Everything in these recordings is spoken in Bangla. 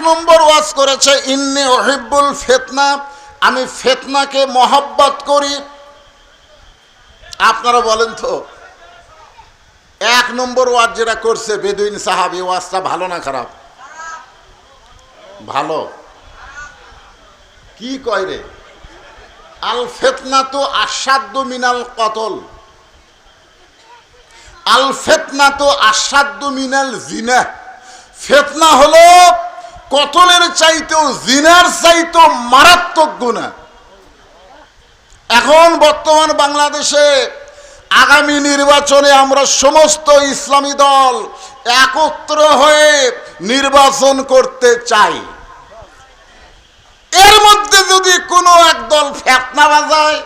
নম্বর ওয়াজ করেছে ইন্নী উহিব্বুল ফিতনা, আমি ফিতনাকে মহব্বত করি। আপনারা বলেন তো, 1 নম্বর ওয়াজ যেটা করছে বেদুইন সাহাবী, ওয়াজটা ভালো না খারাপ? ভালো। কি কয় রে? আল ফিতনাতু আশাদ্দু মিনাল কতল, আল ফিতনাতু আশাদ্দু মিনাল জিনা। ফিতনা হলো কতলের চাইতেও, জিনার চাইতেও মারাত্মক গুনাহ। এখন বর্তমান বাংলাদেশে আগামী নির্বাচনে আমরা সমস্ত ইসলামী দল একত্র হয়ে নির্বাচন করতে চাই। এর মধ্যে যদি কোনো এক দল ফিতনা বাজায়,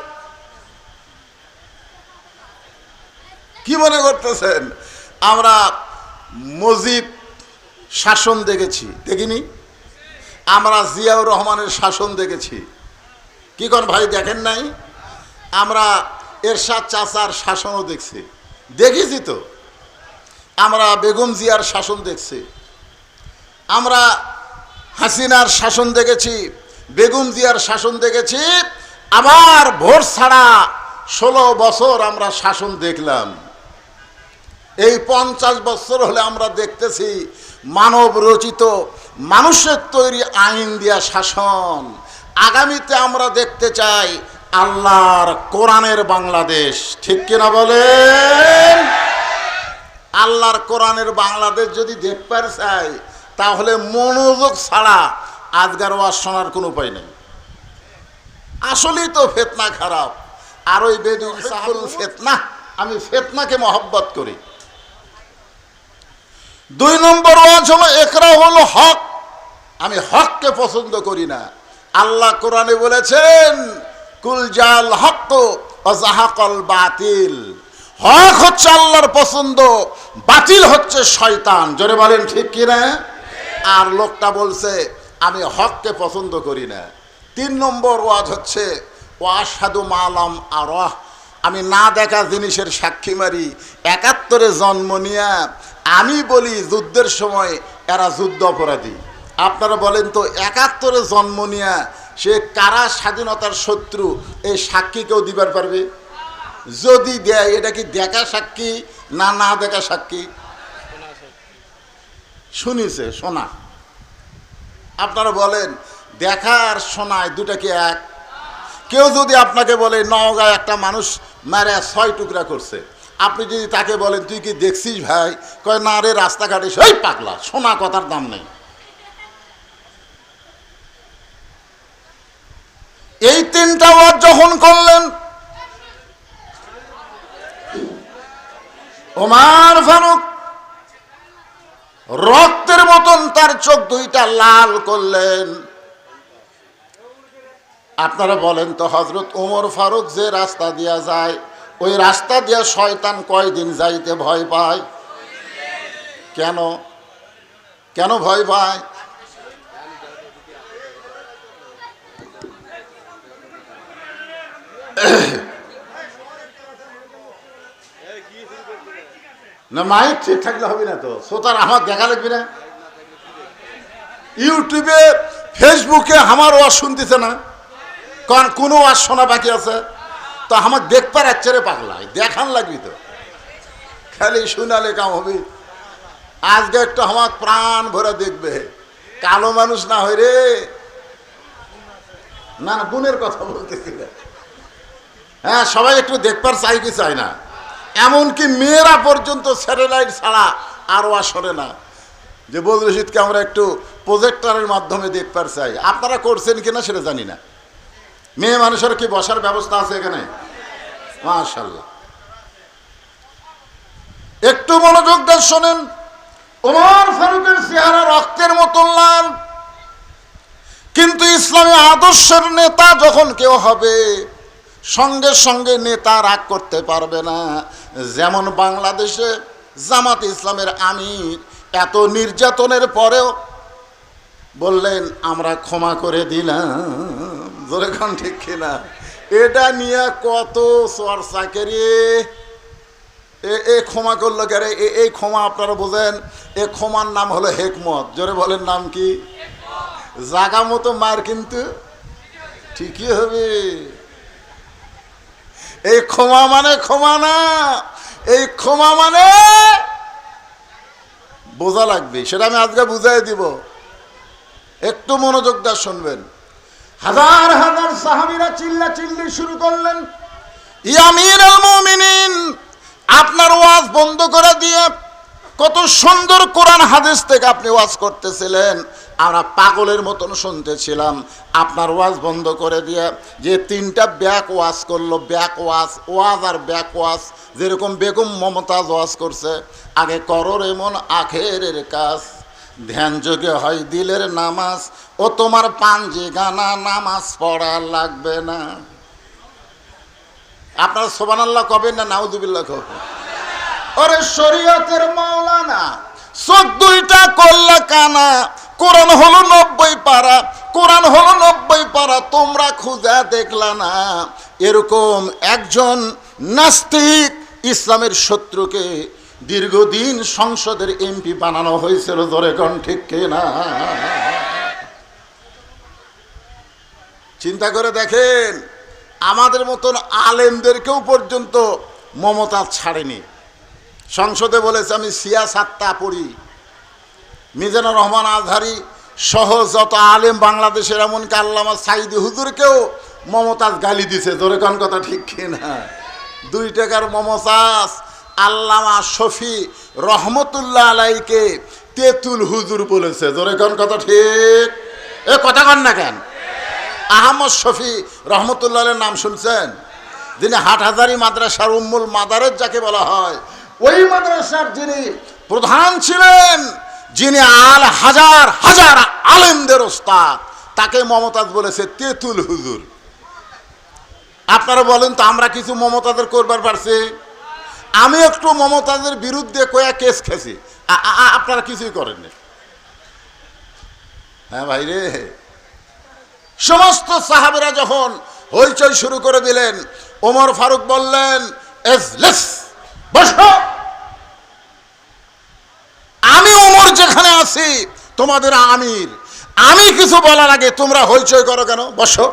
কি মনে করতেছেন? আমরা মুজিব শাসন দেখেছি, দেখিনি? আমরা জিয়াউর রহমানের শাসন দেখেছি, কি কোন ভাই দেখেন নাই? আমরা এরশাদ চাচার শাসনও দেখেছি তো। আমরা বেগম জিয়ার শাসন দেখছি, আমরা হাসিনার শাসন দেখেছি, বেগম জিয়ার শাসন দেখেছি। আবার ভোট ছাড়া 16 বছর আমরা শাসন দেখলাম। এই 50 বছর হলে আমরা দেখতেছি মানব রচিত, মানুষের তৈরি আইন দিয়া শাসন। আগামীতে আমরা দেখতে চাই আল্লাহর কোরআনের বাংলাদেশ, ঠিক কিনা বলেন? আল্লাহর কোরআনের বাংলাদেশ যদি দেখতে চাই, তাহলে মনোযোগ ছাড়া আজকার ওয়াজ শোনার কোনো উপায় নেই। আসলেই তো ফিতনা খারাপ। আর ওই বেদুইন সাহাবুল ফিতনা, আমি ফিতনাকে মহব্বত করি। 2 নম্বর ওয়াজ হলো ইকরাহুল হক, আমি হককে পছন্দ করি না। আল্লাহ কোরআনে বলেছেন কুল জাল হক ওয়া যাহাকাল বাতিল। হক হচ্ছে আল্লাহর পছন্দ, বাতিল হচ্ছে শয়তান। জোরে বলেন ঠিক কি না? আর লোকটা বলছে আমি হককে পছন্দ করি না। 3 নম্বর ওয়াজ হচ্ছে ওয়াশহাদু মালাম আরাহ, আমি না দেখা জিনিসের সাক্ষী মারি। 71-এ জন্ম নিয়া আমি বলি যুদ্ধের সময় এরা যুদ্ধ অপরাধী। আপনারা বলেন তো, 71-এ জন্ম নিয়া সে কারা স্বাধীনতার শত্রু, এই সাক্ষী কেউ দিবার পারবে? যদি দেয়, এটা কি দেখা সাক্ষী না না দেখা সাক্ষী? শুনিছে, শোনা। আপনারা বলেন দেখা আর শোনায় দুটা কি এক? কেউ যদি আপনাকে বলে নওগাঁয় একটা মানুষ মারে 6 টুকরা করছে, আপনি যদি তাকে বলেন তুই কি দেখছিস ভাই? কয় না রে, রাস্তাঘাটে সেই পাগলা, শোনা কথার দাম নেই। এই 3টা ওয়াজ যখন করলেন, ওমর ফারুক রক্তের মতন তার চোখ 2টা লাল করলেন। আপনারা বলেন তো, হযরত ওমর ফারুক যে রাস্তা দিয়া যায়, ওই রাস্তা দিয়া শয়তান কয়দিন যাইতে ভয় পায়? কেন কেন ভয় পায়? না মাইক ঠিক থাকলে হবে না তো, শ্রোতার আমার দেখা লাগবে না? ইউটিউবে ফেসবুকে আমার ওয়াজ শুনতেছে না, কারণ কোনো ওয়াজ শোনা বাকি আছে তো আমার দেখবার আচ্ছারে পাগলায় দেখান লাগবি তো, খালি শুনালে কাম হবে। আজকে একটু আমার প্রাণ ভরে দেখবে, কালো মানুষ না হয় রে। না না, গুণের কথা বলতেছি না। হ্যাঁ, সবাই একটু দেখবার চাই কি চাই না? এমনকি মেয়েরা পর্যন্ত স্যাটেলাইট ছাড়া আর ওয়াজ শোনে না। যে বদরুল রশিদকে আমরা একটু প্রজেক্টরের মাধ্যমে দেখবার চাই, আপনারা করছেন কিনা সেটা জানি না। মেয়ে মানুষের কি বসার ব্যবস্থা আছে এখানে? মাশাআল্লাহ। একটু মনোযোগ দিয়ে শোনেন। ওমর ফারুকের চেহারা রক্তের মতন লাল, কিন্তু ইসলামী আদর্শের নেতা যখন কেউ হবে, সঙ্গে সঙ্গে নেতা রাগ করতে পারবে না। যেমন বাংলাদেশে জামাত ইসলামের আমির এত নির্যাতনের পরেও বললেন আমরা ক্ষমা করে দিলাম। জোরে খান ঠিক কিনা? এটা নিয়ে কত চর্চা করে, এ ক্ষমা করলো কে? এই ক্ষমা আপনারা বোঝেন, এ ক্ষমার নাম হলো হেকমত। জোরে বলেন নাম কি? জাগা মতো মার কিন্তু ঠিকই হবে। এই ক্ষমা মানে ক্ষমা না, এই ক্ষমা মানে বোঝা লাগবে, সেটা আমি আজকে বুঝাই দিব। একটু মনোযোগ দিয়ে শুনবেন। হাজার হাজার সাহাবীরা চিল্লা চিল্লি শুরু করলেন, ইয়া আমিরুল মুমিনিন, আপনার ওয়াজ বন্ধ করে দিয়ে কত সুন্দর কোরআন হাদিস থেকে আপনি ওয়াজ করতেছিলেন, আমরা পাগলের মতন শুনতেছিলাম। আপনার ওয়াজ বন্ধ করে দিয়ে যে তিনটা ব্যাক ওয়াজ করলো, ব্যাক ওয়াজ আর ব্যাক ওয়াজ, যেরকম বেগম মমতাজ ওয়াজ করছে, আগে করোর এমন আখেরের কাজ, ধ্যান যোগে হয় দিলের নামাজ, ও তোমার পাঞ্জি গানা নামাজ পড়া লাগবে না। আপনারা সুবহানাল্লাহ কবেন না নাউযুবিল্লাহ কবেন? ওরে শরীয়তের মাওলানা, চোখ দুইটা করলা কানা, কোরআন হলো 90 পারা, কোরআন হলো 90 পারা, তোমরা খুঁজা দেখলা না। এরকম একজন নাস্তিক ইসলামের শত্রুকে দীর্ঘদিন সংসদের এমপি বানানো হয়েছিল, জোরে কোন ঠিক কিনা? চিন্তা করে দেখেন, আমাদের মতন আলেমদেরকেও পর্যন্ত মমতাজ ছাড়েনি। সংসদে বলেছে আমি সিয়াসাতটা পড়ি, মিজানুর রহমান আজহারি সহ যত আলেম বাংলাদেশের, এমনকি আল্লামা সাইদি হুজুরকেও মমতাজ গালি দিছে, জোরে কোন কথা ঠিক কিনা? 2 টাকার মমতাজ আল্লামা শফি রহমতুল্লাহ আলাইকে তেতুল হুজুর বলেছে, জোরে কোন কথা ঠিক? এ কথা কন না কেন? আহমদ শফি রহমতুল্লাহ আলাইহির নাম শুনছেন? যিনি হাটহাজারী মাদ্রাসার উম্মুল মাদারেজ যাকে বলা হয়, ওই মাদ্রাসার যিনি প্রধান ছিলেন, যিনি হাজার হাজার আলেমদের ওস্তাদ, তাকে মমতাজ বলেছে তেতুল হুজুর। আপনারা বলেন তো, আমরা কিছু মমতাজের করবার পারছি? আমি একটু মমতাজের বিরুদ্ধে কয়েক কেস খেয়েছি, আপনারা কিছুই করেননি। হ্যাঁ ভাই রে, সমস্ত সাহাবীরা যখন হইচই শুরু করে দিলেন, ওমর ফারুক বললেন এজলিস, বসো। আমি ওমর যেখানে আছি, তোমাদের আমির, আমি কিছু বলার আগে তোমরা হইচই করো কেন? বসো।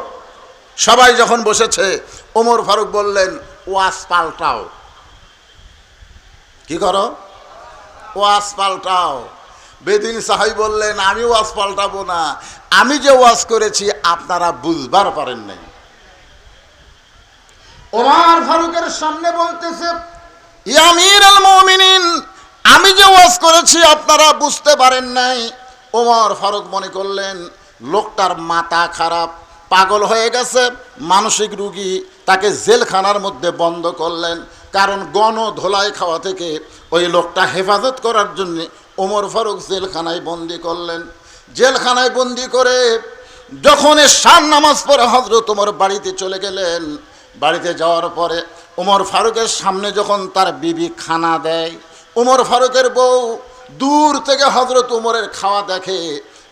সবাই যখন বসেছে, ওমর ফারুক বললেন ওয়াজ পাল্টাও। কি করো? ওয়াজ পাল্টাও। বেদিন সাহাবী বললেন আমি ওয়াজ পাল্টাবো না, আমি যে ওয়াজ করেছি আপনারা বুঝবার পারেন নাই। ওমর ফারুকের সামনে বলতেছে ইয়া আমিরুল মুমিনিন, আমি যে ওয়াজ করেছি আপনারা বুঝতে পারেন নাই। ওমর ফারুক মনে করলেন লোকটার মাথা খারাপ, পাগল হয়ে গেছে, মানসিক রোগী, তাকে জেলখানার মধ্যে বন্ধ করলেন। কারণ গণধোলাই খাওয়া থেকে ওই লোকটা হেফাজত করার জন্য ওমর ফারুক জেলখানায় বন্দি করলেন। জেলখানায় বন্দি করে যখন এশার নামাজ পড়ে হযরত ওমর বাড়িতে চলে গেলেন, বাড়িতে যাওয়ার পরে ওমর ফারুকের সামনে যখন তার বিবি খানা দেয়, ওমর ফারুকের বউ দূর থেকে হযরত ওমরের খাওয়া দেখে,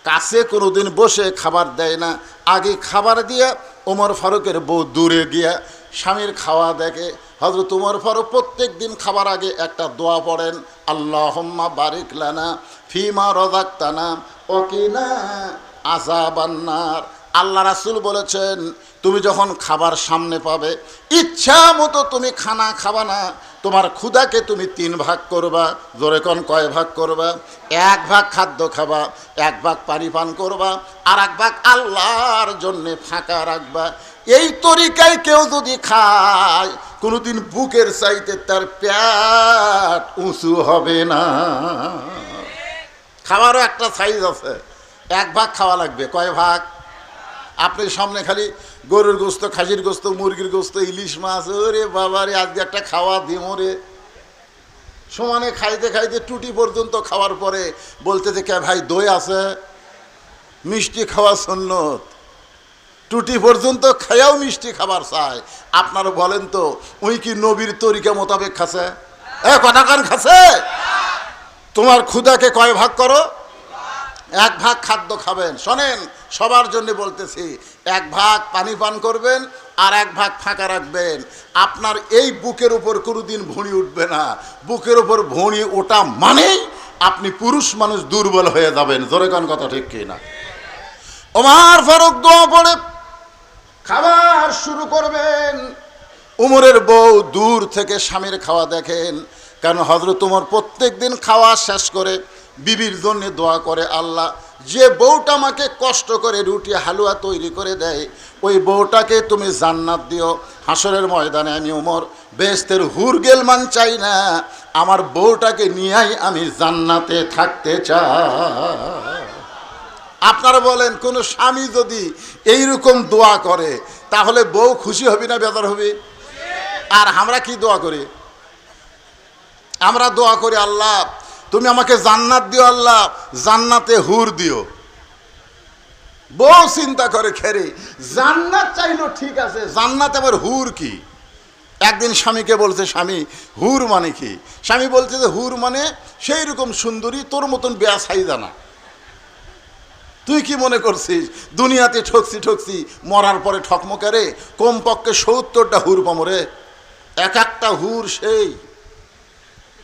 কাছে কোনোদিন বসে খাবার দেয় না, আগে খাবার দিয়ে ওমর ফারুকের বউ দূরে গিয়া স্বামীর খাওয়া দেখে। হযরত ওমর ফারুক প্রত্যেক দিন খাবার আগে একটা দোয়া পড়েন, আল্লাহুম্মা বারিক লানা ফিমা রাযাকতানা ওয়াকিনা আযাবান্নার। আল্লাহ রাসূল বলেছেন তুমি যখন খাবার সামনে পাবে, ইচ্ছা মতো তুমি খানা খাবা না, তোমার ক্ষুধাকে তুমি 3 ভাগ করবা। জোরে কোন কয় ভাগ করবা? 1 ভাগ খাদ্য খাবা, 1 ভাগ পানি পান করবা, আর 1 ভাগ আল্লাহর জন্যে ফাঁকা রাখবা। এই তরিকায় কেউ যদি খায়, কোনোদিন বুকের চাইতে তার পেট উঁচু হবে না। খাবারও একটা সাইজ আছে, 1 ভাগ খাওয়া লাগবে। কয় ভাগ? আপনি সামনে খালি গরুর গোস্ত, খাসির গোস্ত, মুরগির গোস্ত, ইলিশ মাছ, ওরে বাবারে আজকে একটা খাওয়া দিমরে। সমানে খাইতে খাইতে টুটি পর্যন্ত খাওয়ার পরে বলতে থেকে ভাই দই আছে? মিষ্টি খাওয়া সুন্নত। টুটি পর্যন্ত খায়াও মিষ্টি খাবার চায়। আপনারা বলেন তো, ওই কি নবীর তরিকা মোতাবেক খাচ্ছে? কথা কান খাচ্ছে? তোমার ক্ষুধাকে কয় ভাগ করো? 1 ভাগ খাদ্য খাবেন। শোনেন, সবার জন্য বলতেছি, 1 ভাগ পানি পান করবেন, আর 1 ভাগ ফাঁকা রাখবেন। আপনার এই বুকের উপর কোনোদিন ভুঁড়ি উঠবে না। বুকের উপর ভুঁড়ি ওঠা মানেই আপনি পুরুষ মানুষ দুর্বল হয়ে যাবেন। জোরে কোন কথা ঠিক কি না? ওমর ফারুক দোয়া পড়ে খাবার শুরু করবেন। উমরের বউ দূর থেকে স্বামীর খাওয়া দেখেন, কারণ হযরত উমর প্রত্যেক দিন খাওয়া শেষ করে বিবির জন্য দোয়া করে, আল্লাহ যে বউটা আমাকে কষ্ট করে রুটি হালুয়া তৈরি করে দেয় ওই বউটাকে তুমি জান্নাত দিও। হাসরের ময়দানে আমি উমর বেহেশতের হুর গেলমান চাই না, আমার বউটাকে নিয়েই আমি জান্নাতে থাকতে চাই। আপনারা বলেন, কোনো স্বামী যদি এইরকম দোয়া করে তাহলে বউ খুশি হবি না বেজার হবি? আর আমরা কি দোয়া করি? আমরা দোয়া করি, আল্লাহ তুমি আমাকে জান্নাত দিও, আল্লাহ জান্নাতে হুর দিও। বউ চিন্তা করে, খেরে জান্নাত চাইলো ঠিক আছে, জান্নাতে আবার হুর কি? একদিন স্বামীকে বলছে, স্বামী হুর মানে কি? স্বামী বলছে যে হুর মানে সেই রকম সুন্দরী, তোর মতন বেয়া সাইজা না। তুই কি মনে করছিস দুনিয়াতে ঠকছি ঠকছি, মরার পরে ঠকমকারে কমপক্ষে ৭০টা হুর পামরে, এক একটা হুর সেই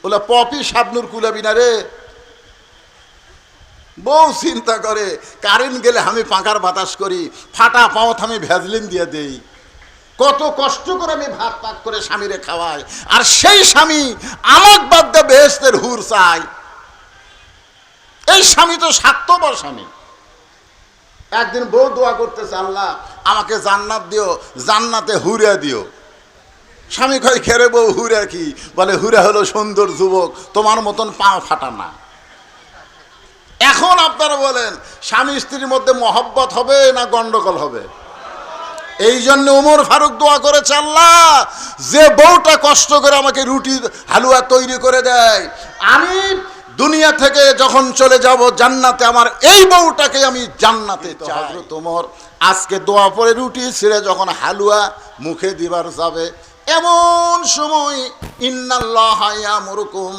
বলে পপি শাবনুর কুলাবি না রে। বউ চিন্তা করে, কারেন্ট গেলে আমি পাখার বাতাস করি, ফাটা পাওত আমি ভ্যাজলিন দিয়ে দেই, কত কষ্ট করে আমি ভাত পাক করে স্বামীরে খাওয়াই, আর সেই স্বামী আমার বাদ দিয়ে বেহেশতের হুর চাই। এই স্বামী তো স্বার্থপর স্বামী। একদিন বউ দোয়া করতেছে, আল্লাহ আমাকে জান্নাত দিও, জান্নাতে হুরা দিও। স্বামী কয়, খেরে বউ হুরা কি? বলে হুরা হলো সুন্দর যুবক, তোমার মতন পা ফাটা না। এখন আপনারা বলেন, স্বামী স্ত্রীর মধ্যে মহব্বত হবে না গন্ডগোল হবে? এই জন্য ওমর ফারুক দোয়া করেছে, আল্লাহ যে বউটা কষ্ট করে আমাকে রুটি হালুয়া তৈরি করে দেয়, আমি দুনিয়া থেকে যখন চলে যাব জান্নাতে, আমার এই বউটাকে আমি জান্নাতে চাই। তোমার আজকে দোয়া পড়ে রুটি ছিঁড়ে যখন হালুয়া মুখে দিবার যাবে, এমন সময় ইন্নাল্লাহা ইয়ামুরুকুম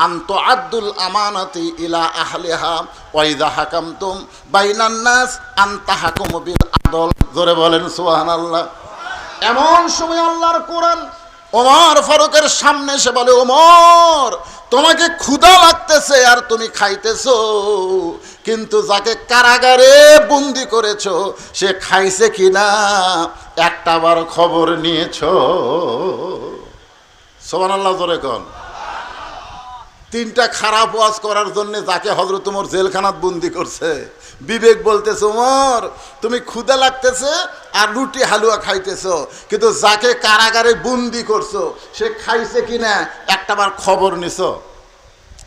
আন তুআদ্দুল আমানাতি ইলা আহলিহা ওয়া ইযা হাকামতুম বাইনান নাস আন তাহকুমু বিল আদল। জোরে বলেন সুবহানাল্লাহ। এমন সময় আল্লাহর কোরআন ওমর ফারুকের সামনে এসে বলে, ওমর তোমাকে ক্ষুধা লাগতেছে আর তুমি খাইতেছো, কিন্তু যাকে কারাগারে বন্দি করেছো সে খাইছে কিনা একটাবার খবর নিয়েছো? সুবহানাল্লাহ জোরে কোন। তিনটা খারাপ ওয়াজ করার জন্য যাকে হযরত ওমর জেলখানাত বন্দি করছে, বিবেক বলতেছে, ওমর তুমি ক্ষুধা লাগতেছে আর রুটি হালুয়া খাইতেছো, কিন্তু যাকে কারাগারে বন্দি করছো সে খাইছে কিনা একটাবার খবর নিছো?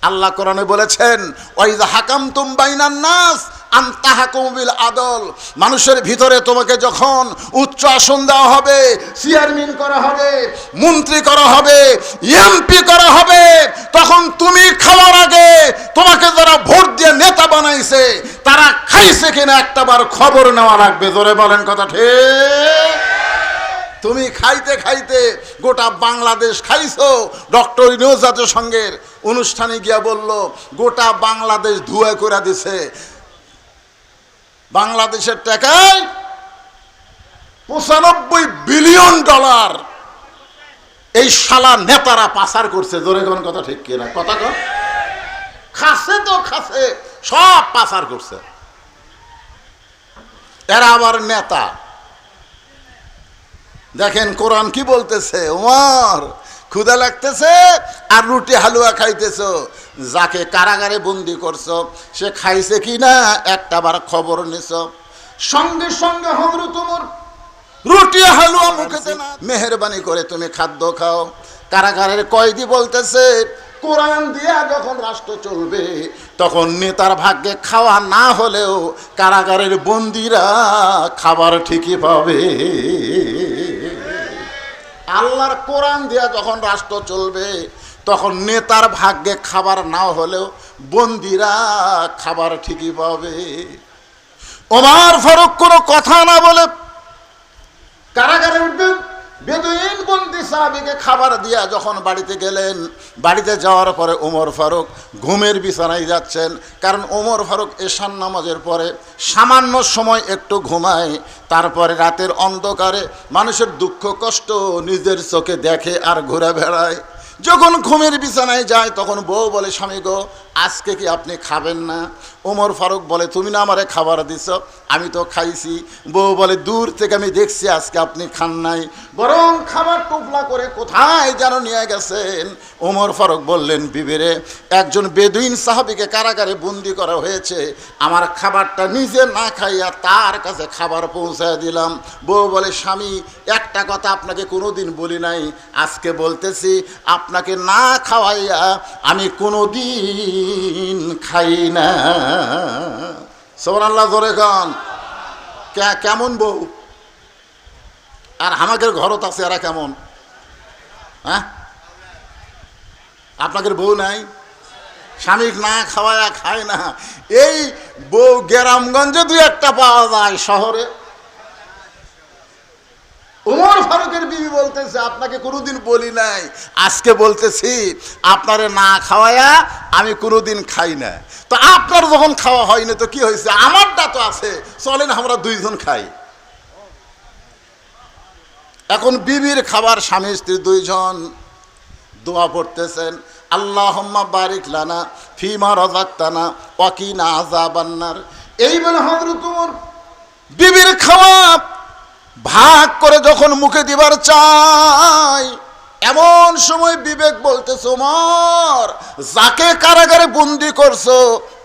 আল্লাহ কোরআনে বলেছেন, ওয়াইযা হাকামতুম বাইনান নাস আন তাহকুমু বিল আদল। মানুষের ভিতরে তোমাকে যখন উচ্চ আসন দেওয়া হবে, চেয়ারম্যান করা হবে, মন্ত্রী করা হবে, এমপি করা হবে, তখন তুমি খাওয়ার আগে তোমাকে যারা ভোট দিয়ে নেতা বানাইছে তারা খাইছে কিনা একটাবার খবর নেওয়া লাগবে। জোরে বলেন কথা ঠিক? তুমি খাইতে খাইতে গোটা বাংলাদেশ খাইছো। ডক্টর ইউনূস জাতীয় সংঘের অনুষ্ঠানে গিয়া বলল, গোটা বাংলাদেশ ধুয়া করে দিছে। বাংলাদেশের টাকায় ৯৫ বিলিয়ন ডলার এই শালা নেতারা পাচার করছে। জোরে কোন কথা ঠিক কিনা? কথা কন। খাসে তো খাসে, সব পাচার করছে। এরা আবার নেতা। দেখেন কোরআন কি বলতেছে, ওমর ক্ষুধা লাগতেছে আর রুটি হালুয়া খাইতেছো, যাকে কারাগারে বন্দি করছো সে খাইছে কিনা একটাবার খবর নিছো? সঙ্গে সঙ্গে হযরত ওমর রুটি হালুয়া মুখেতে না, মেহেরবানি করে তুমি খাদ্য খাও। কারাগারের কয়েদি বলতেছে, কোরআন দিয়া যখন রাষ্ট্র চলবে তখন নেতার ভাগ্যে খাওয়া না হলেও কারাগারের বন্দিরা খাবার ঠিকই পাবে। আল্লাহর কোরআন দিয়া যখন রাষ্ট্র চলবে তখন নেতার ভাগ্যে খাবার না হলেও বন্দিরা খাবার ঠিকই পাবে। ওমর ফারুক কোনো কথা না বলে কারাগারে উঠবেন। বেদুইন বন্দি সাহাবীকে খাবার দিয়া যখন বাড়িতে গেলেন, বাড়িতে যাওয়ার পরে ওমর ফারুক ঘুমের বিছানায় যাচ্ছেন, কারণ ওমর ফারুক এশার নামাজের পরে সামান্য সময় একটু ঘুমায়, তারপরে রাতের অন্ধকারে মানুষের দুঃখ কষ্ট নিজের চোখে দেখে আর ঘুরে বেড়ায়। যখন ঘুমের বিছানায় যায় তখন বউ বলে, স্বামী গো আজকে কি আপনি খাবেন না? ওমর ফারুক বলে, তুমি না আমারে খাবার দিছ, আমি তো খাইছি। বউ বলে, দূর থেকে আমি দেখছি আজকে আপনি খান নাই, বরং খাবার টুকলা করে কোথায় যেন নিয়ে গেছেন। ওমর ফারুক বললেন, বিবিরে, একজন বেদুইন সাহাবীকে কারাগারে বন্দি করা হয়েছে, আমার খাবারটা নিজে না খাইয়া তার কাছে খাবার পৌঁছায় দিলাম। বউ বলে, স্বামী, একটা কথা আপনাকে কোনোদিন বলি নাই, আজকে বলতেছি, আপনাকে না খাওয়াইয়া আমি কোনোদিন খাই না। সুবহানাল্লাহ, জোরে গান। কেমন বউ? আর আমাদের ঘরত আছে এরা কেমন? হ্যাঁ, আপনাদের বউ নাই, স্বামী না খাওয়ায়া খায় না। এই বউ গ্রামগঞ্জে দুই একটা পাওয়া যায়, শহরে। ওমর ফারুকের বিবি বলতেছে, আপনাকে কোনোদিন বলি নাই, আজকে বলতেছি, আপনারে না খাওয়ায়া আমি কোনোদিন খাই না। তো আপনার যখন খাওয়া হয়নি তো কি হয়েছে, আমারটা তো আছে, চলেন আমরা দুইজন খাই। এখন বিবির খাবার, স্বামী স্ত্রী দুইজন দোয়া পড়তেছেন, আল্লাহুম্মা বারিক লানা ফিমা রাযাকতানা ওয়া কিনা আযাবান্নার। এই বলে হযরত ওমর বিবির খাওয়া ভাগ করে যখন মুখে দিবার চাই, এমন সময় বিবেক বলতেছে, ওমর, যাকে কারাগারে বন্দি করছো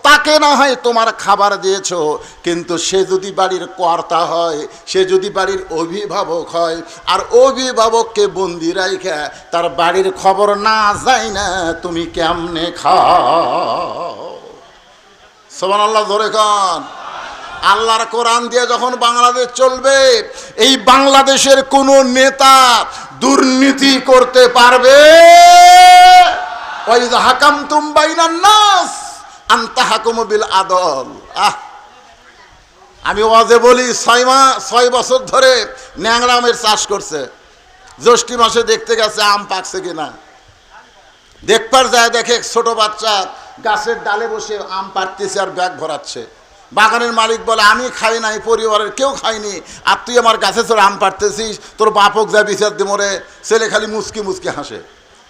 তাকে না হয় তোমার খাবার দিয়েছো, কিন্তু সে যদি বাড়ির কর্তা হয়, সে যদি বাড়ির অভিভাবক হয়, আর অভিভাবককে বন্দি রাইখা তার বাড়ির খবর না যায় না, তুমি কেমনে খাও? সুবহানাল্লাহ, জোরে কান। আল্লাহর কোরআন দিয়ে যখন বাংলাদেশ চলবে, এই বাংলাদেশের কোন নেতা দুর্নীতি করতে পারবে? ওয়াইযা হাকামতুম বাইনান নাস আন তাহকুমু বিল আদল। আমি ওয়াজে বলি, 6 বছর ধরে ন্যাংরা আমের চাষ করছে। জ্যৈষ্ঠ মাসে দেখতে গেছে আম পাকছে কিনা, দেখবার যায়, দেখে ছোট বাচ্চা গাছের ডালে বসে আম পাড়তেছে আর ব্যাগ ভরাচ্ছে। বাগানের মালিক বলে, আমি খাই নাই, পরিবারের কেউ খায়নি, আর তুই আমার গাছে চড়ে আম পাড়তেছিস, তোর বাপক যা বিচার দি মরে। ছেলে খালি মুচকি মুচকি হাসে।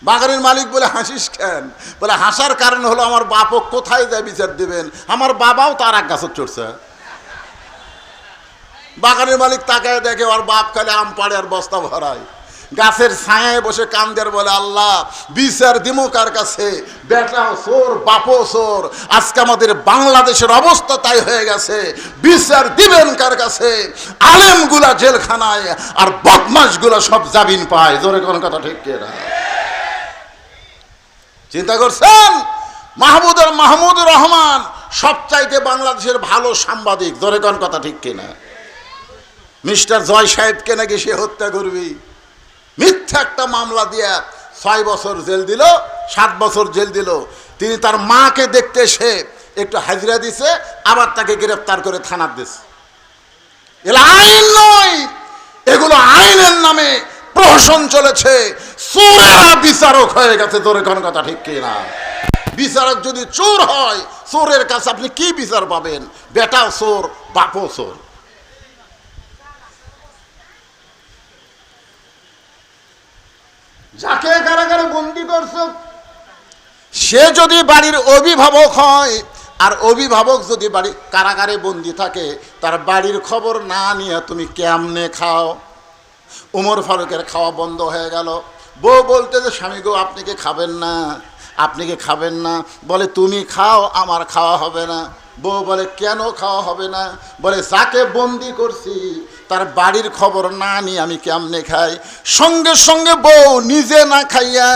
বাগানের মালিক বলে, হাসিস কেন? বলে, হাসার কারণ হলো আমার বাপক কোথায় যায় বিচার দিবেন, আমার বাবাও তার এক গাছত চড়ছে। বাগানের মালিক তাকায় দেখে ওর বাপ খালি আম পাড়ে আর বস্তা ভরায়। গাছের ছায়ায় বসে কান্দের, বলে, আল্লাহ, বিচার দিমো কার কাছে? বেটাও চোর, বাপও চোর, আজকে আমাদের বাংলাদেশের অবস্থা তাই হয়ে গেছে। বিচার দিবেন কার কাছে? আলেমগুলা জেলখানায় আর বদমাশগুলা সব জামিন পায়। জোরে কোন কথা ঠিক কিনা? চিন্তা করছেন? মাহমুদুর রহমান সবচাইতে বাংলাদেশের ভালো সাংবাদিক। জোরে কোন কথা ঠিক কিনা? মিস্টার জয় সাহেবকে নাকি সে হত্যা করবি, মিথ্যা একটা মামলা দিয়ে 6 বছর জেল দিল, 7 বছর জেল দিল। তিনি তার মাকে দেখতে এসে একটু হাজিরা দিছে, আবার তাকে গ্রেফতার করে থানার দিছে। এগুলো আইন নয়, এগুলো আইনের নামে প্রহসন চলেছে। চোরেরা বিচারক হয়ে গেছে। জোরে কোন কথা ঠিক কিনা? বিচারক যদি চোর হয়, চোরের কাছে আপনি কি বিচার পাবেন? বেটাও চোর, বাপও চোর। যাকে কারাগারে বন্দি করছো, সে যদি বাড়ির অভিভাবক হয়, আর অভিভাবক যদি বাড়ি কারাগারে বন্দি থাকে, তার বাড়ির খবর না নিয়ে তুমি কেমনে খাও? ওমর ফারুকের খাওয়া বন্ধ হয়ে গেল। বউ বলতে যে, স্বামী গো, আপনি কি খাবেন না? আপনি কি খাবেন না? বলে, তুমি খাও, আমার খাওয়া হবে না। বউ বলে, কেন খাওয়া হবে না? বলে, যাকে বন্দি করছি তার বাড়ির খবর না নিয়ে আমি কেমনে খাই? সঙ্গে সঙ্গে বউ নিজে না খাইয়া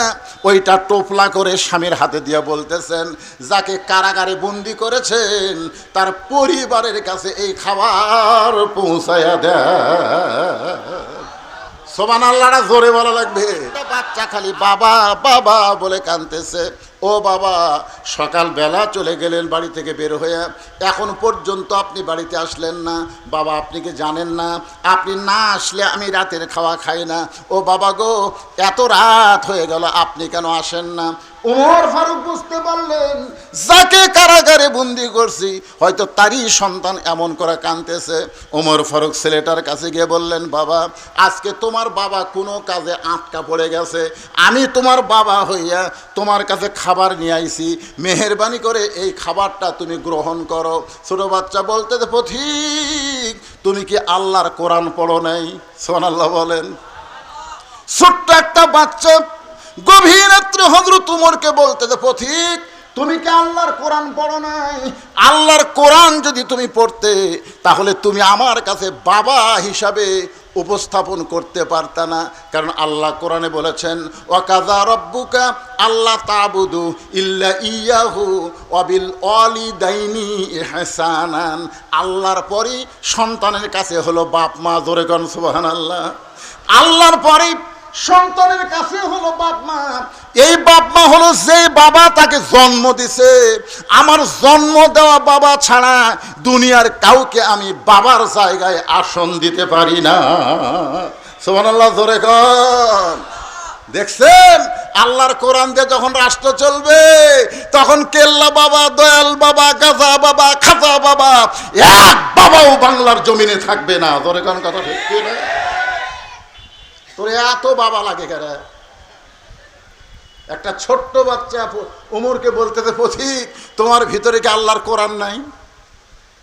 ওইটা টোপলা করে স্বামীর হাতে দিয়ে বলতেছেন, যাকে কারাগারে বন্দি করেছেন তার পরিবারের কাছে এই খাবার পৌঁছায়া দেয়। সুবহানাল্লাহটা জোরে বলা লাগবে। বাচ্চা খালি বাবা বাবা বলে কাঁদতেছে। ও বাবা, সকালবেলা চলে গেলেন বাড়ি থেকে বের হয়ে, এখন পর্যন্ত আপনি বাড়িতে আসলেন না। বাবা, আপনি কি জানেন না, আপনি না আসলে আমি রাতের খাওয়া খাই না। ও বাবা গো, এত রাত হয়ে গেল, আপনি কেন আসেন না? ওমর ফারুক বুঝতে পারলেন যাকে কারাগারে বন্দি করছি হয়তো তারই সন্তান এমন করে কাঁদতেছে। ওমর ফারুক ছেলেটার কাছে গিয়ে বললেন, বাবা, আজকে তোমার বাবা কোনো কাজে আটকা পড়ে গেছে, আমি তোমার বাবা হইয়া তোমার কাছে খাবার নিয়ে আইছি, মেহেরবানি করে এই খাবারটা তুমি গ্রহণ করো। ছোট বাচ্চা বলতে, পথিক তুমি কি আল্লাহর কোরআন পড়ো নাই? সুবহানাল্লাহ বলেন। ছোট্ট একটা বাচ্চা গভীর রাত্রে হযরত ওমরকে বলতে, পথিক তুমি কি আল্লাহর কোরআন পড়ো নাই? আল্লাহর কোরআন যদি তুমি পড়তে তাহলে তুমি আমার কাছে বাবা হিসাবে উপস্থাপন করতে পারতা না, কারণ আল্লাহ কোরআনে বলেছেন, ওয়াকাযা রাব্বুকা আল্লা তা'বুদু ইল্লা ইয়াহু ওয়া বিল ওয়ালিদাইনি ইহসানান। আল্লাহর পরই সন্তানের কাছে হলো বাপ মা। জোরে কোন সুবহানাল্লাহ। আল্লাহর পরই সন্তানের কাছে হলো বাপ মা। এই বাপ মা হলো যে বাবা তাকে জন্ম দিছে। আমার জন্ম দেওয়া বাবা ছাড়া দুনিয়ার কাউকে আমি বাবার জায়গায় আসন দিতে পারি না। সুবহানাল্লাহ, জোরে কোন। দেখছেন, আল্লাহর কোরআন দিয়ে যখন রাষ্ট্র চলবে তখন কেল্লা বাবা, দয়াল বাবা, গাজা বাবা, খাজা বাবা, এক বাবাও বাংলার জমিনে থাকবে না। জোরে কোন কথা ঠিক কি না? তোর এত বাবা লাগে কেন? একটা ছোট্ট বাচ্চা ওমরকে বলতেছে, পথিক তোমার ভিতরে কি আল্লাহর কোরআন নাই?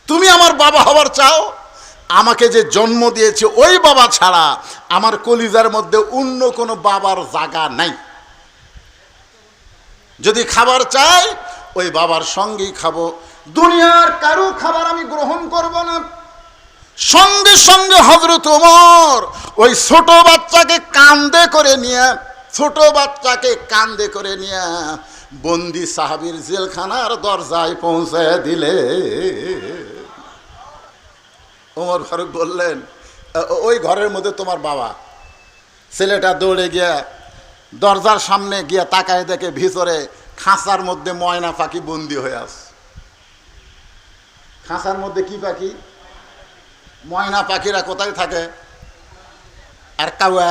তুমি আমার বাবা হবার চাও? আমাকে যে জন্ম দিয়েছে ওই বাবা ছাড়া আমার কলিজার মধ্যে অন্য কোনো বাবার জায়গা নাই। যদি খাবার চাই ওই বাবার সঙ্গেই খাবো, দুনিয়ার কারো খাবার আমি গ্রহণ করব না। সঙ্গে সঙ্গে হযরত ওমর ওই ছোট বাচ্চাকে কাঁধে করে নিয়ে বন্দি সাহাবীর জেলখানার দরজায় পৌঁছে দিলে। ওমর ফারুক বললেন, ওই ঘরের মধ্যে তোমার বাবা। ছেলেটা দৌড়ে গিয়া দরজার সামনে গিয়া তাকায় দেখে ভিতরে খাঁচার মধ্যে ময়না পাখি বন্দি হয়ে আছে। খাঁচার মধ্যে কি পাখি? ময়না পাখিরা কোথায় থাকে? আর কাউয়া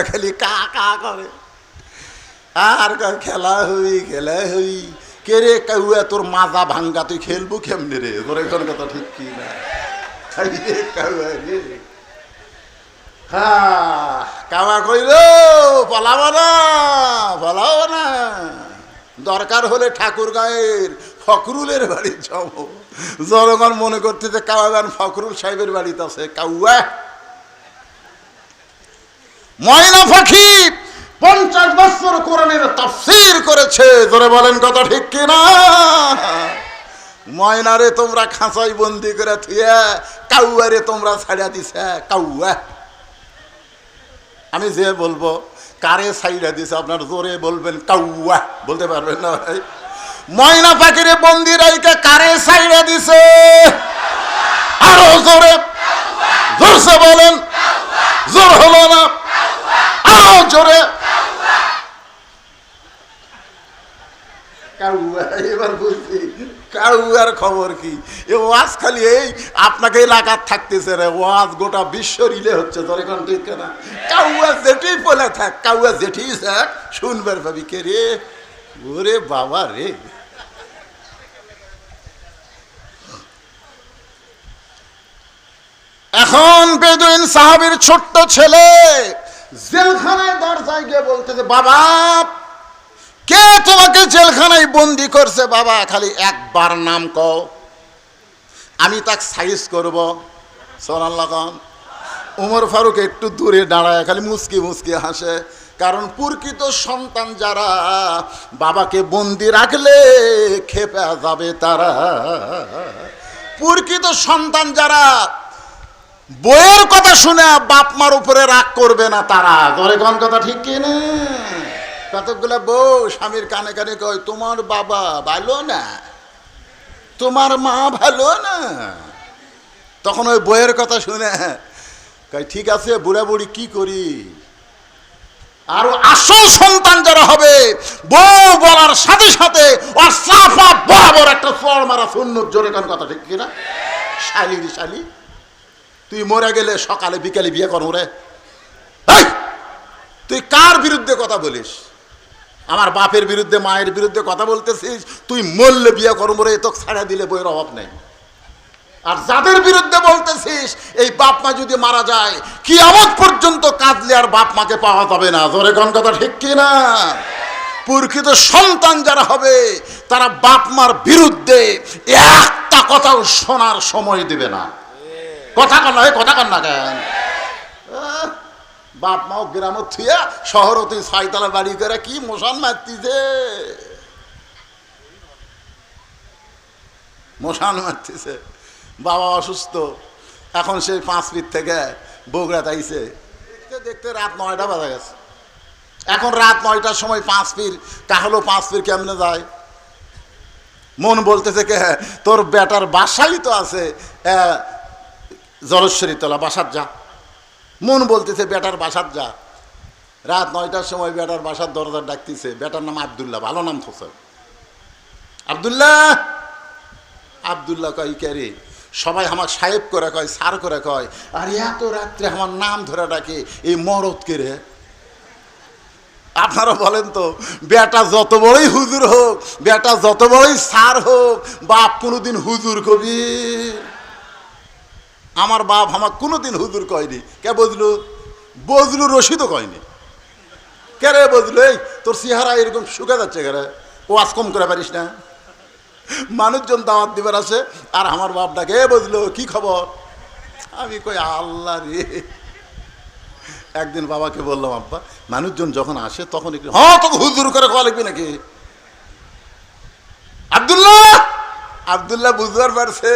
খালি কা কা করে আর খেলা হই কে রে কাউয়া, তোর মাজা ভাঙ্গা, তুই খেলবো কেমনে রে? তোর এখন কথা ঠিক কি না? কাউয়া রে, হ্যাঁ কাউয়া কইল পলাবো না, দরকার হলে ঠাকুর গায়ের ফখরুলের বাড়ি যাব। জনগণ মনে করতেছে কাউয়াগান ফখরুল সাহেবের বাড়িতে আছে। কাউয়া ময়না পাখি 50 বছর কোরআনের তাফসীর করেছে। জোরে বলেন কথা ঠিক কিনা? ময়নারে তোমরা খাঁচাই বন্দি করে থুয়া কাউয়ারে তোমরা ছাড়া দিছে। কাউয়া আমি যে বলবো কারে ছাইড়া দিছে আপনার জোরে বলবেন কাউয়া, বলতে পারবেন না ভাই? ময়না পাখিরে বন্দি রাইকে কারে ছাইড়া দিছে? আরো জোরে, জোরসে বলেন। জোর হলো না, আরো জোরে। কাউয়া, এবার বুঝছি কাউয়ার খবর কি। এ ওয়াজ খালি এই আপনাকে এলাকার থাকতেছে রে, ওয়াজ গোটা বিশ্ব রিলে হচ্ছে। তোর এখন ঠিক না? কাউয়া যেটি বলে থাক, কাউয়া যেটি থাক শুনবার ভাবি কে রে? ওরে বাবা রে। এখন বেদুইন সাহাবীর ছোট্ট ছেলে জেলখানায় দরজায় গিয়ে বলতেছে, বাবা কে তোমাকে জেলখানায় বন্দি করছে? বাবা খালি একবার নাম কও, আমি তাকে সাইজ করব। সুবহানাল্লাহ। ওমর ফারুক একটু দূরে দাঁড়ায় খালি মুচকি মুচকি হাসে, কারণ প্রকৃত সন্তান যারা বাবাকে বন্দি রাখলে খেপে যাবে তারা। প্রকৃত সন্তান যারা বইয়ের কথা শুনে বাপ মার উপরে রাগ করবে না তারা। ধরে কোন কথা ঠিক কিনা? কতগুলা বউ স্বামীর কানে কানে কয়, তোমার বাবা ভালো না, তোমার মা ভালো না। তখন ওই বইয়ের কথা শুনে কয়, ঠিক আছে বুড়া বুড়ি কি করি? আর আসল সন্তান যারা হবে বউ বলার সাথে সাথে ওর সাফা বরাবর একটা চড় মারা সুন্নত। জোরে কোন কথা ঠিক কিনা? শালি শালি, তুই মরে গেলে সকালে বিকালে বিয়ে করো রে। তুই কার বিরুদ্ধে কথা বলিস? আমার বাপের বিরুদ্ধে, মায়ের বিরুদ্ধে কথা বলতেছিস? তুই মরলে বিয়ে করবো রে, তোকে ছাড়া দিলে বইয়ের অভাব নেই। আর যাদের বিরুদ্ধে বলতেছিস, এই বাপ মা যদি মারা যায় কিয়ামত পর্যন্ত কাঁদলে আর বাপ মাকে পাওয়া যাবে না। জোরে কোন কথা ঠিক কি না? প্রকৃত সন্তান যারা হবে তারা বাপ মার বিরুদ্ধে একটা কথাও শোনার সময় দিবে না। কথা কন না, কথা কন না কেন? বাপ মাও গ্রাম থুয়া শহর তুই ছয়তলা বাড়ি করে কি মশান মারতিছে, মশান মারতিছে। বাবা অসুস্থ, এখন সেই 5 ফিট থেকে বগুড়া তাইছে। দেখতে দেখতে রাত 9টা বাজে গেছে। এখন রাত 9টার সময় 5 ফিট কাহলো 5 ফিট কেমনে যায়? মন বলতেছে কে, তোর বেটার বাসাই তো আছে জলেশ্বরী তলা, বাসার যা। মন বলতেছে বেটার বাসার যা। রাত 9টার সময় বেটার বাসার দরজা ডাকতেছে। বেটার নাম আব্দুল্লাহ, ভালো নাম তো স্যার। আব্দুল্লাহ, আব্দুল্লাহ কয় কে রে? সবাই আমার সাহেব করে কয়, স্যার করে কয়। আর এত রাত্রে আমার নাম ধরে ডাকে, এই মরদ কে রে? আপনারা বলেন তো, বেটা যত বড়ই হুজুর হোক, বেটা যত বড়ই স্যার হোক, বাপ কোনোদিন হুজুর কবি? আমার বাপ আমার কোনোদিন হুজুর কয়নি। কে বজলু? বজলু রশিদও কয়নি। কে রে বজলু, এই তোর চেহারা এরকম শুকে যাচ্ছে কে রে? ও আজ কম করে পারিস না? মানুষজন দাওয়াত দিবার আছে আর আমার বাপ ডাকে, এ বজলু কি খবর? আমি কই আল্লাহ রে। একদিন বাবাকে বললাম, আব্বা মানুষজন যখন আসে তখন একটু হ্যাঁ তোকে হুজুর করে খাওয়া লাগবে নাকি? আব্দুল্লাহ, আব্দুল্লাহ বুঝবার পারছে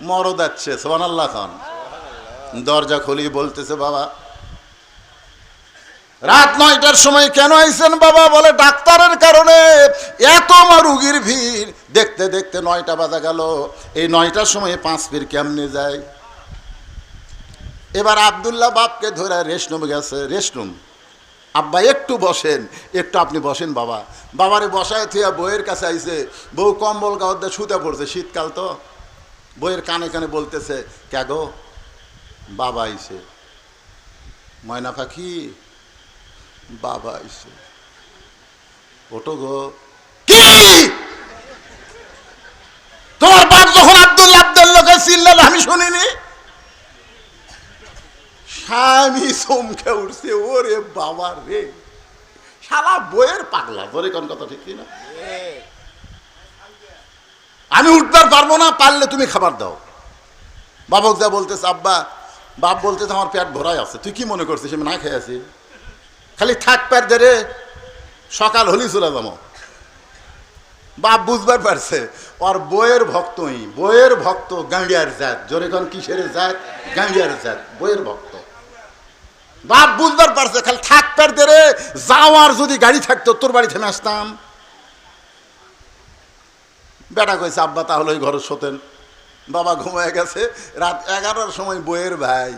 মরদ যাচ্ছে। সুবহানাল্লাহ খান দরজা খুলি বলতেছে, বাবা রাত 9টার সময় কেন আইছেন বাবা? বলে ডাক্তারের কারণে, এত রুগীর ভিড়। দেখতে দেখতে 9টা বাজা গেল। এই 9টার সময় 5 ফিট কেমনে যায়? এবার আব্দুল্লাহ বাপকে ধরে রেস্টরুমে গেছে। রেস্টরুম, আব্বা একটু বসেন, একটু আপনি বসেন বাবা। বাবারে বসায় থিয়া বইয়ের কাছে আইছে। বউ কম্বল গাওয়ার দিয়ে শুতে পড়ছে, শীতকাল তো। বইয়ের কানে কানে বলতেছে, কে গো? বাবা আইছে। ময়না পাখি, বাবা আইছে, ওটো গো। কি তোমার বাপ যখন আব্দুল্লাহ আব্দুল্লাহকে চিল্লাল আমি শুনিনি? স্বামী চমকে উঠছে, ওরে বাবা রে, শালা বইয়ের পাগলা। ধরে কোন কথা ঠিক না? আমি উঠবার পারবো না, পারলে তুমি খাবার দাও। বাবক যা বলতেছে, আব্বা, বাপ বলতেছে আমার পেট ভরাই আছে। তুই কি মনে করছিস আমি না খেয়ে আছি? খালি থাক পেট ধরে, সকাল হলি চলে যাবো। বাপ বুঝবার পারছে ওর বইয়ের ভক্তই, বইয়ের ভক্ত, গাঙ্গিয়ার জাত। জোরে কোন কিসের জাত? গাঙ্গিয়ার জাত, বইয়ের ভক্ত। বাপ বুঝবার পারছে খালি থাক পেট ধরে যাওয়ার, যদি গাড়ি থাকতো তোর বাড়ি থেমে আসতাম। বেটা কইছে, আব্বা তাহলে ওই ঘরে শোতেন। বাবা ঘুমায় গেছে। রাত 11টার সময় বইয়ের ভাই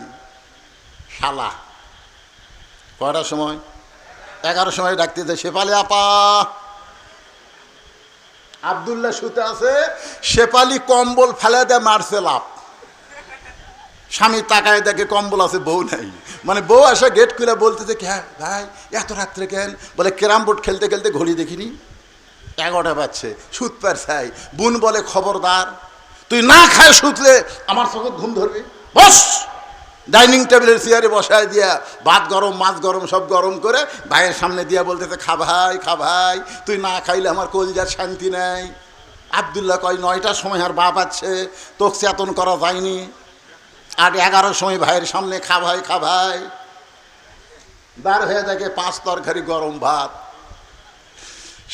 শালা, কয়টার সময়? 11টার সময় ডাকতে যায়, শেফালি আপা। আব্দুল্লাহ শুতে আছে, শেফালি কম্বল ফেলে দেয়, মারছে লাভ। স্বামী তাকায় দেখে কম্বল আছে, বউ নাই। মানে বউ আসে গেট খুলে বলতেছে, হ্যাঁ ভাই এত রাত্রে কেন? বলে ক্যারাম বোর্ড খেলতে খেলতে ঘড়ি দেখিনি, 11টা বাজছে, সুত পার চাই। বোন বলে, খবরদার তুই না খায় শুতলে আমার চোখে ঘুম ধরবে। বস। ডাইনিং টেবিলের চেয়ারে বসায় দিয়া ভাত গরম, মাছ গরম, সব গরম করে ভাইয়ের সামনে দিয়া বলতেছে, খা ভাই, খা ভাই, তুই না খাইলে আমার কলজার শান্তি নাই। আব্দুল্লাহ কয়, 9টার সময় আর বাপ আছে, তোকে চেতন করা যায়নি। আর 11টার সময় ভাইয়ের সামনে খা ভাই, খা ভাই। বার হয়ে দেখে 5 তরকারি গরম ভাত,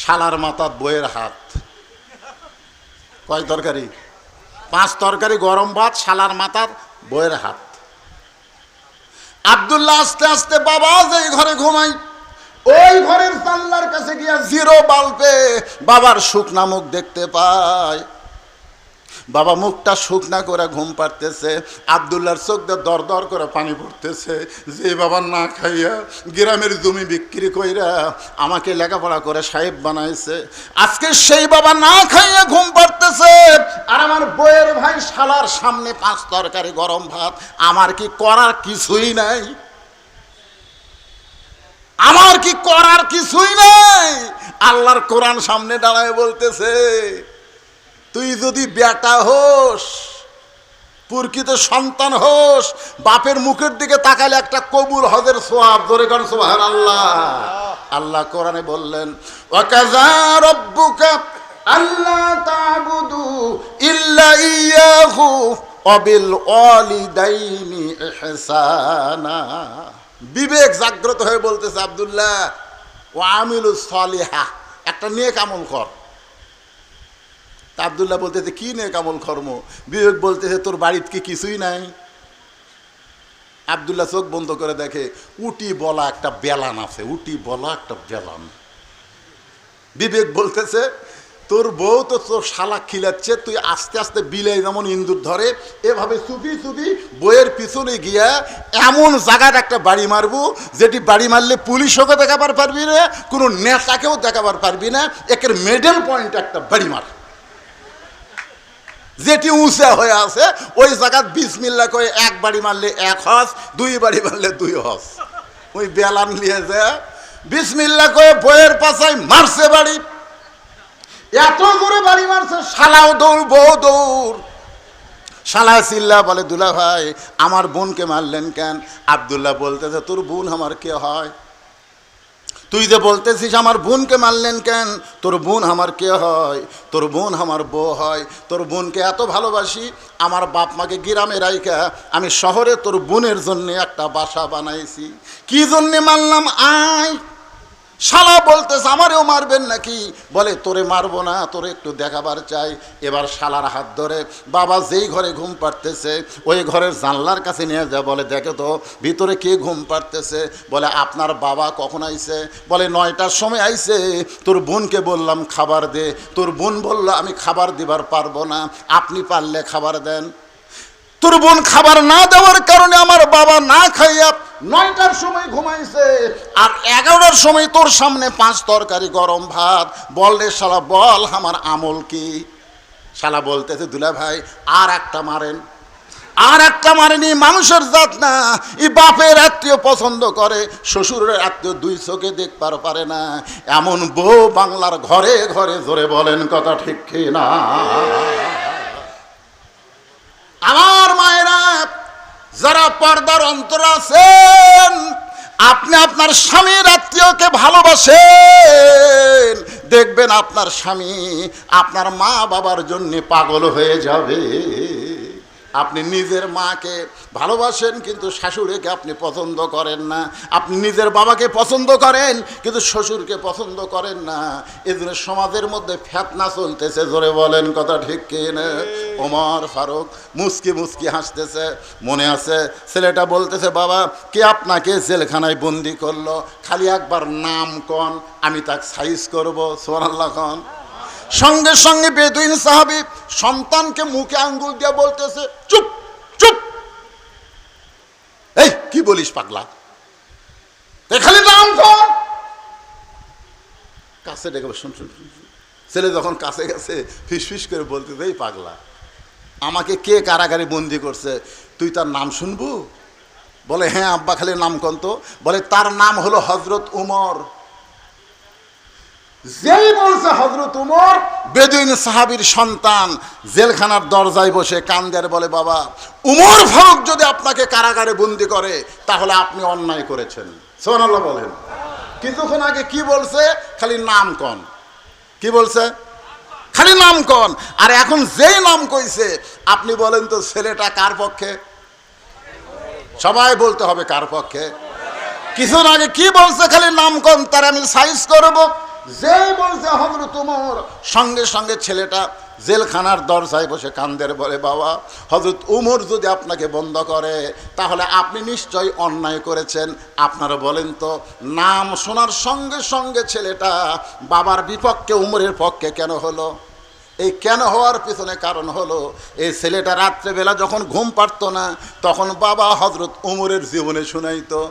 শালার মাথার বইয়ের হাত। কয় তরকারি? 5 তরকারি গরম ভাত, শালার মাথার বইয়ের হাত। আব্দুল্লাহ আস্তে আস্তে বাবা যে ঘরে ঘুমাই, ওই ঘরের জানলার কাছে গিয়া 0 বাল্বে বাবার শুকনা মুখ দেখতে পায়। বাবা মুখটা শুকনা করে ঘুম পাড়তেছে। আব্দুল্লাহর চোখ দিয়ে দর দর করে পানি পড়তেছে। যে বাবা না খাইয়া গ্রামের জমি বিক্রি কইরা আমাকে লেখাপড়া করে সাহেব বানাইছে, আজকে সেই বাবা না খাইয়া ঘুম পাড়তেছে। আর আমার বইয়ের ভাই শালার সামনে 5 তরকারি গরম ভাত। আমার কি করার কিছুই নাই? আমার কি করার কিছুই নাই? আল্লাহর কোরআন সামনে দাঁড়ায় বলতেছে, তুই যদি বেটা হোস, প্রকৃত সন্তান হোস, বাপের মুখের দিকে তাকালে একটা কবুল হজের সোয়াব, ধরে কারণ সুবহানাল্লাহ। আল্লাহ কোরআনে বললেন, ওয়াকাযা রাব্বুকা আল্লা তা'বুদু ইল্লা ইয়াহু ওয়া বিল ওয়ালিদাইনি ইহসানা। বিবেক জাগ্রত হয়ে বলতেছে, আব্দুল্লাহ ওয়া আমিলুস সলিহা, একটা নেক আমল কর। তা আব্দুল্লাহ বলতেছে, কি নেক আমল কর্ম? বিবেক বলতেছে, তোর বাড়িতে কি কিছুই নাই? আব্দুল্লাহ চোখ বন্ধ করে দেখে উটি বলা একটা বেলান আছে, উটি বলা একটা বেলান। বিবেক বলতেছে, তোর বউ তো তোর শালা খিলাচ্ছে, তুই আস্তে আস্তে বিলে যেমন ইন্দুর ধরে এভাবে চুপি চুপি বইয়ের পিছনে গিয়া এমন জায়গার একটা বাড়ি মারবো, যেটি বাড়ি মারলে পুলিশকে দেখাবার পারবি না, কোনো নেতাকেও দেখাবার পারবি না, একের মেডেল পয়েন্ট একটা বাড়ি মার, যেটি উঁচা হয়ে আছে ওই জায়গায় বিসমিল্লাহ করে এক বাড়ি মারলে এক হজ, দুই বাড়ি মারলে দুই হজ। ওই বেলান নিয়ে যায় বিসমিল্লাহ করে বইয়ের পাশায় মারছে বাড়ি, এত করে বাড়ি মারছে, শালাও দৌড় বউ দৌড়। শালা চিল্লা বলে, দুলা ভাই আমার বোনকে মারলেন কেন? আব্দুল্লাহ বলতেছে, তোর বোন আমার কে হয়? তুই যে বলতেছিস আমার বোনকে মারলেন কেন, তোর বোন আমার কে হয়? তোর বোন আমার বউ হয়। তোর বোনকে এত ভালোবাসি, আমার বাপ মাকে গ্রামে রাইখা আমি শহরে তোর বোনের জন্য একটা বাসা বানাইছি। কি জন্যে মারলাম? আয়। শালা বলতেছে, আমারেও মারবেন নাকি? বলে, তোরে মারবো না, তোরে একটু দেখাবার চাই। এবার শালার হাত ধরে বাবা যেই ঘরে ঘুম পাড়তেছে ওই ঘরের জানলার কাছে নিয়ে যায়, বলে, দেখো তো ভিতরে কে ঘুম পাড়তেছে? বলে, আপনার বাবা কখন আইছে? বলে, 9টার সময় আইছে। তোর বোনকে বললাম খাবার দে, তোর বোন বলল আমি খাবার দিবার পারবো না, আপনি পারলে খাবার দেন। তোর বোন খাবার না দেওয়ার কারণে আমার বাবা না খাইয়া 9টার সময় ঘুমাইছে, আর 11টার সময় তোর সামনে 5 তরকারি গরম ভাত। বল রে শালা, বল আমার আমল কি? শালা বলতেছে, দুলা ভাই আর একটা মারেন। আর একটা মারেনি, মানুষের জাত না। এই বাপের আত্মীয় পছন্দ করে, শ্বশুরের আত্মীয় দুই চোখে দেখবার পারে না। এমন বউ বাংলার ঘরে ঘরে, জোরে বলেন কথা ঠিক কি না? আমার মায়েরা যারা পর্দার অন্তর আছেন, আপনি আপনার স্বামীর আত্মীয়কে ভালোবাসেন, দেখবেন আপনার স্বামী আপনার মা বাবার জন্য পাগল হয়ে যাবে। আপনি নিজের মাকে ভালোবাসেন কিন্তু শাশুড়িকে আপনি পছন্দ করেন না। আপনি নিজের বাবাকে পছন্দ করেন কিন্তু শ্বশুরকে পছন্দ করেন না। এজন্য সমাজের মধ্যে ফেতনা চলতেছে, জোরে বলেন কথা ঠিক কি না? ওমর ফারুক মুস্কি মুস্কি হাসতেছে। মনে আছে ছেলেটা বলতেছে, বাবা কে আপনাকে জেলখানায় বন্দি করলো? খালি একবার নাম কন, আমি তাকে সাইজ করবো। সুবহানাল্লাহ খান। সঙ্গে সঙ্গে বেদুইন সাহাবী সন্তানকে মুখে আঙ্গুল দিয়ে বলতেছে, চুপ চুপ, এই কি বলিস পাগলা, খালি নাম কর। কাছে ডেকে শুন শুন। ছেলে যখন কাছে গেছে ফিস ফিস করে বলতেছে, এই পাগলা, আমাকে কে কারাগারে বন্দি করছে, তুই তার নাম শুনবো? বলে, হ্যাঁ আব্বা, খালি নাম কন তো। বলে, তার নাম হলো হযরত উমর। যেই বলছে হযরত উমর, বেদুইন সাহাবীর সন্তান জেলখানার দরজায় বসে কান্দে আর বলে, বাবা উমর ফারুক যদি আপনাকে কারাগারে বন্দি করে তাহলে আপনি অন্যায় করেছেন। সুবহানাল্লাহ বলেন। কিছুক্ষণ আগে কি বলছে? খালি নাম কন। কি বলছে? খালি নাম কন। আর এখন যেই নাম কইছে, আপনি বলেন তো ছেলেটা কার পক্ষে? সবাই বলতে হবে কার পক্ষে। কিছুক্ষণ আগে কি বলছে? খালি নাম কন, তার আমি সাইজ করবো। যেই বলছে হযরত উমর, সঙ্গে সঙ্গে ছেলেটা জেলখানার দরজায় বসে কান্দের বলে, বাবা হযরত উমর যদি আপনাকে বন্ধ করে তাহলে আপনি নিশ্চয়ই অন্যায় করেছেন। আপনারা বলেন তো, নাম শোনার সঙ্গে সঙ্গে ছেলেটা বাবার বিপক্ষে উমরের পক্ষে কেন হলো? এই কেন হওয়ার পিছনে কারণ হলো, এই ছেলেটা রাত্রেবেলা যখন ঘুম পারতো না তখন বাবা হযরত উমরের জীবনে শুনাইতো।